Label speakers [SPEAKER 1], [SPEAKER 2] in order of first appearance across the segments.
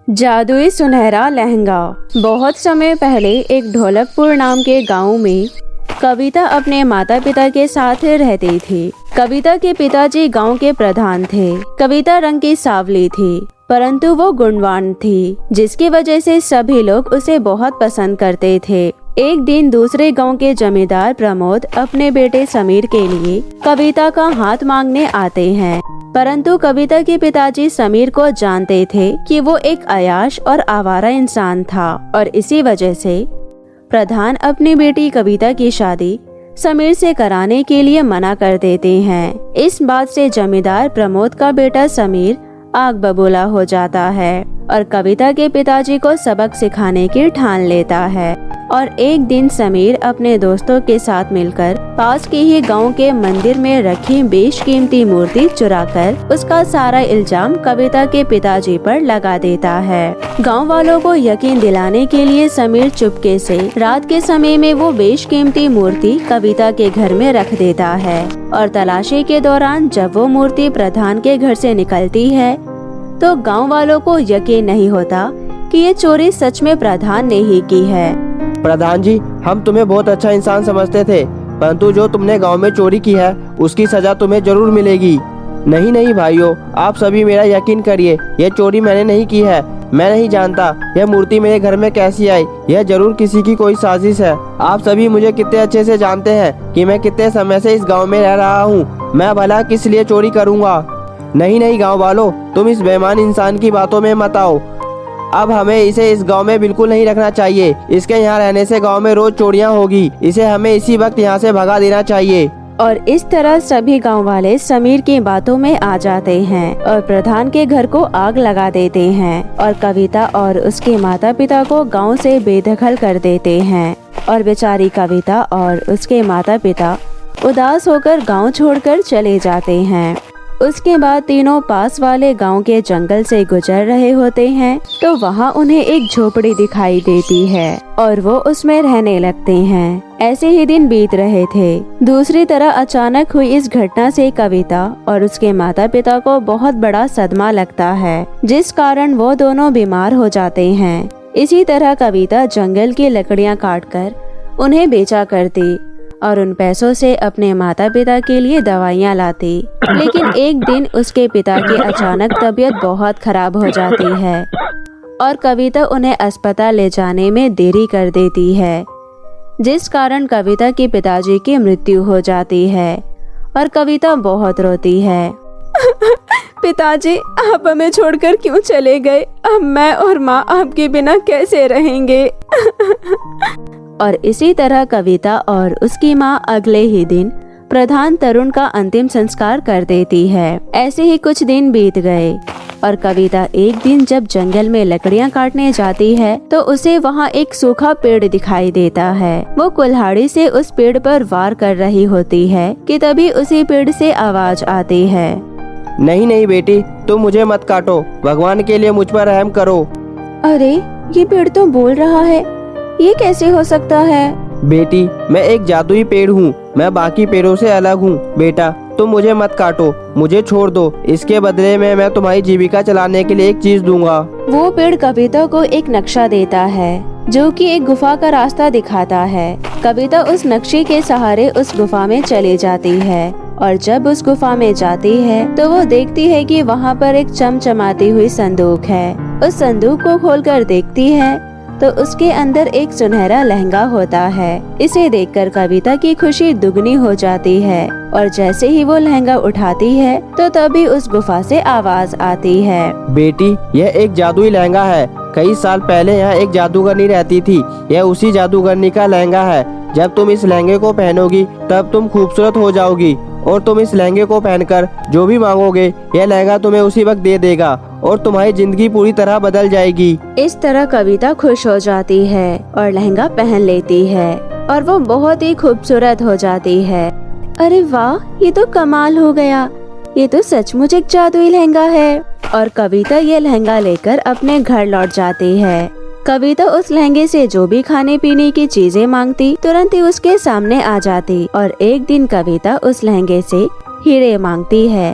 [SPEAKER 1] जादुई सुनहरा लहंगा। बहुत समय पहले एक ढोलकपुर नाम के गांव में कविता अपने माता पिता के साथ रहती थी। कविता के पिताजी गांव के प्रधान थे। कविता रंग की सांवली थी, परंतु वो गुणवान थी, जिसकी वजह से सभी लोग उसे बहुत पसंद करते थे। एक दिन दूसरे गांव के जमींदार प्रमोद अपने बेटे समीर के लिए कविता का हाथ मांगने आते हैं, परंतु कविता के पिताजी समीर को जानते थे कि वो एक अयाश और आवारा इंसान था और इसी वजह से प्रधान अपनी बेटी कविता की शादी समीर से कराने के लिए मना कर देते हैं। इस बात से जमींदार प्रमोद का बेटा समीर आग बबूला हो जाता है और कविता के पिताजी को सबक सिखाने की ठान लेता है। और एक दिन समीर अपने दोस्तों के साथ मिलकर पास के ही गांव के मंदिर में रखी बेशकीमती मूर्ति चुराकर उसका सारा इल्जाम कविता के पिताजी पर लगा देता है। गांव वालों को यकीन दिलाने के लिए समीर चुपके से रात के समय में वो बेशकीमती मूर्ति कविता के घर में रख देता है और तलाशी के दौरान जब वो मूर्ति प्रधान के घर से निकलती है तो गाँव वालों को यकीन नहीं होता कि ये चोरी सच में प्रधान ने ही की है।
[SPEAKER 2] प्रधान जी, हम तुम्हें बहुत अच्छा इंसान समझते थे, परंतु जो तुमने गांव में चोरी की है उसकी सजा तुम्हें जरूर मिलेगी। नहीं नहीं भाइयों, आप सभी मेरा यकीन करिए, यह चोरी मैंने नहीं की है। मैं नहीं जानता यह मूर्ति मेरे घर में कैसी आई। यह जरूर किसी की कोई साजिश है। आप सभी मुझे कितने अच्छे से जानते हैं कि मैं कितने समय से इस गाँव में रह रहा हूँ। मैं भला किस लिए चोरी करूँगा। नहीं नहीं गाँव वालों, तुम इस बेईमान इंसान की बातों में मत आओ। अब हमें इसे इस गांव में बिल्कुल नहीं रखना चाहिए। इसके यहाँ रहने से गांव में रोज चोरियां होगी। इसे हमें इसी वक्त यहाँ से भगा देना चाहिए।
[SPEAKER 1] और इस तरह सभी गांव वाले समीर की बातों में आ जाते हैं और प्रधान के घर को आग लगा देते हैं और कविता और उसके माता पिता को गांव से बेदखल कर देते हैं। और बेचारी कविता और उसके माता पिता उदास होकर गाँव छोड़कर चले जाते हैं। उसके बाद तीनों पास वाले गांव के जंगल से गुजर रहे होते हैं तो वहां उन्हें एक झोपड़ी दिखाई देती है और वो उसमें रहने लगते हैं। ऐसे ही दिन बीत रहे थे। दूसरी तरह अचानक हुई इस घटना से कविता और उसके माता पिता को बहुत बड़ा सदमा लगता है, जिस कारण वो दोनों बीमार हो जाते हैं। इसी तरह कविता जंगल की लकड़ियाँ काटकर उन्हें बेचा करती और उन पैसों से अपने माता पिता के लिए दवाइयाँ लाती। लेकिन एक दिन उसके पिता की अचानक तबीयत बहुत खराब हो जाती है और कविता उन्हें अस्पताल ले जाने में देरी कर देती है, जिस कारण कविता के पिताजी की मृत्यु हो जाती है और कविता बहुत रोती है। पिताजी, आप हमें छोड़कर क्यों चले गए? अब मैं और माँ आपके बिना कैसे रहेंगे? और इसी तरह कविता और उसकी माँ अगले ही दिन प्रधान तरुण का अंतिम संस्कार कर देती है। ऐसे ही कुछ दिन बीत गए और कविता एक दिन जब जंगल में लकड़ियाँ काटने जाती है तो उसे वहाँ एक सूखा पेड़ दिखाई देता है। वो कुल्हाड़ी से उस पेड़ पर वार कर रही होती है कि तभी उसी पेड़ से आवाज आती है,
[SPEAKER 2] नहीं नहीं बेटी, तुम मुझे मत काटो, भगवान के लिए मुझ पर रहम करो।
[SPEAKER 1] अरे, ये पेड़ तो बोल रहा है, ये कैसे हो सकता है?
[SPEAKER 2] बेटी, मैं एक जादुई पेड़ हूँ, मैं बाकी पेड़ों से अलग हूँ। बेटा, तुम मुझे मत काटो, मुझे छोड़ दो। इसके बदले में मैं तुम्हारी जीविका चलाने के लिए एक चीज दूंगा।
[SPEAKER 1] वो पेड़ कविता को एक नक्शा देता है जो कि एक गुफा का रास्ता दिखाता है। कविता उस नक्शे के सहारे उस गुफा में चली जाती है और जब उस गुफा में जाती है तो वो देखती है कि वहाँ पर एक चमचमाती हुई संदूक है। उस संदूक को खोलकर देखती है तो उसके अंदर एक सुनहरा लहंगा होता है। इसे देखकर कविता की खुशी दुगनी हो जाती है और जैसे ही वो लहंगा उठाती है तो तभी उस गुफा से आवाज आती है,
[SPEAKER 2] बेटी, यह एक जादुई लहंगा है। कई साल पहले यहाँ एक जादूगरनी रहती थी। यह उसी जादूगरनी का लहंगा है। जब तुम इस लहंगे को पहनोगी तब तुम खूबसूरत हो जाओगी और तुम इस लहंगे को पहनकर जो भी मांगोगे यह लहंगा तुम्हें उसी वक्त दे देगा और तुम्हारी जिंदगी पूरी तरह बदल जाएगी।
[SPEAKER 1] इस तरह कविता खुश हो जाती है और लहंगा पहन लेती है और वो बहुत ही खूबसूरत हो जाती है। अरे वाह, ये तो कमाल हो गया, ये तो सचमुच एक जादुई लहंगा है। और कविता ये लहंगा लेकर अपने घर लौट जाती है। कविता उस लहंगे से जो भी खाने पीने की चीजें मांगती तुरंत ही उसके सामने आ जाती और एक दिन कविता उस लहंगे से हीरे मांगती है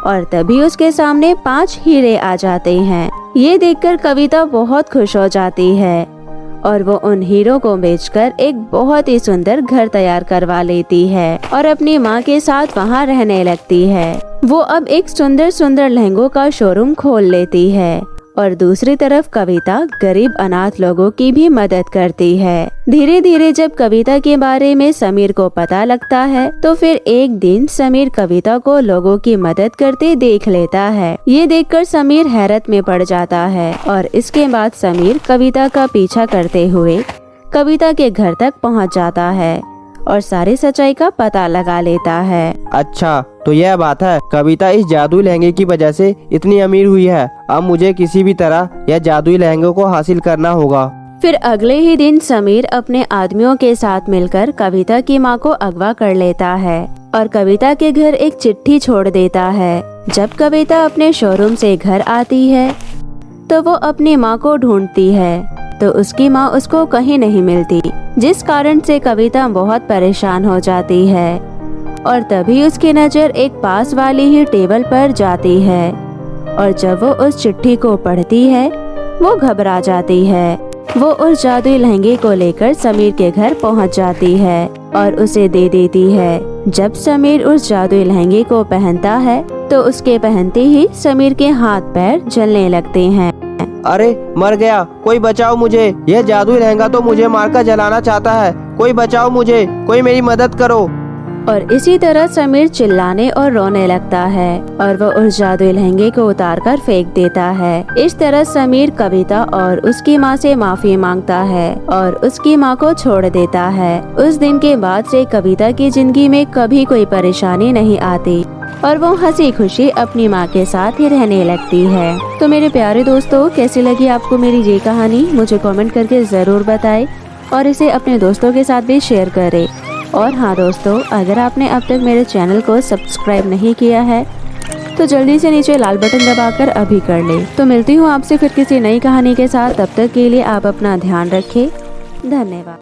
[SPEAKER 1] और तभी उसके सामने 5 हीरे आ जाते हैं ये देखकर कविता बहुत खुश हो जाती है और वो उन हीरो को बेचकर एक बहुत ही सुंदर घर तैयार करवा लेती है और अपनी माँ के साथ वहाँ रहने लगती है। वो अब एक सुंदर सुंदर लहंगों का शोरूम खोल लेती है और दूसरी तरफ कविता गरीब अनाथ लोगों की भी मदद करती है। धीरे धीरे जब कविता के बारे में समीर को पता लगता है तो फिर एक दिन समीर कविता को लोगों की मदद करते देख लेता है। ये देखकर समीर हैरत में पड़ जाता है और इसके बाद समीर कविता का पीछा करते हुए कविता के घर तक पहुंच जाता है और सारी सच्चाई का पता लगा लेता है।
[SPEAKER 2] अच्छा, तो यह बात है, कविता इस जादुई लहंगे की वजह से इतनी अमीर हुई है। अब मुझे किसी भी तरह यह जादुई लहंगे को हासिल करना होगा।
[SPEAKER 1] फिर अगले ही दिन समीर अपने आदमियों के साथ मिलकर कविता की माँ को अगवा कर लेता है और कविता के घर एक चिट्ठी छोड़ देता है। जब कविता अपने शोरूम से घर आती है तो वो अपनी माँ को ढूंढती है तो उसकी माँ उसको कहीं नहीं मिलती, जिस कारण से कविता बहुत परेशान हो जाती है और तभी उसकी नज़र एक पास वाली ही टेबल पर जाती है और जब वो उस चिट्ठी को पढ़ती है वो घबरा जाती है। वो उस जादुई लहंगे को लेकर समीर के घर पहुंच जाती है और उसे दे देती है। जब समीर उस जादुई लहंगे को पहनता है तो उसके पहनते ही समीर के हाथ पैर जलने लगते हैं।
[SPEAKER 2] अरे मर गया, कोई बचाओ मुझे, यह जादुई लहंगा तो मुझे मारकर जलाना चाहता है। कोई बचाओ मुझे, कोई मेरी मदद करो।
[SPEAKER 1] और इसी तरह समीर चिल्लाने और रोने लगता है और वो उस जादुई लहंगे को उतारकर फेंक देता है। इस तरह समीर कविता और उसकी माँ से माफी मांगता है और उसकी माँ को छोड़ देता है। उस दिन के बाद से कविता की जिंदगी में कभी कोई परेशानी नहीं आती और वो हंसी खुशी अपनी माँ के साथ ही रहने लगती है। तो मेरे प्यारे दोस्तों, कैसी लगी आपको मेरी ये कहानी? मुझे कमेंट करके ज़रूर बताएं और इसे अपने दोस्तों के साथ भी शेयर करें। और हाँ दोस्तों, अगर आपने अब तक मेरे चैनल को सब्सक्राइब नहीं किया है तो जल्दी से नीचे लाल बटन दबाकर अभी कर ले। तो मिलती हूँ आपसे फिर किसी नई कहानी के साथ। तब तक के लिए आप अपना ध्यान रखें। धन्यवाद।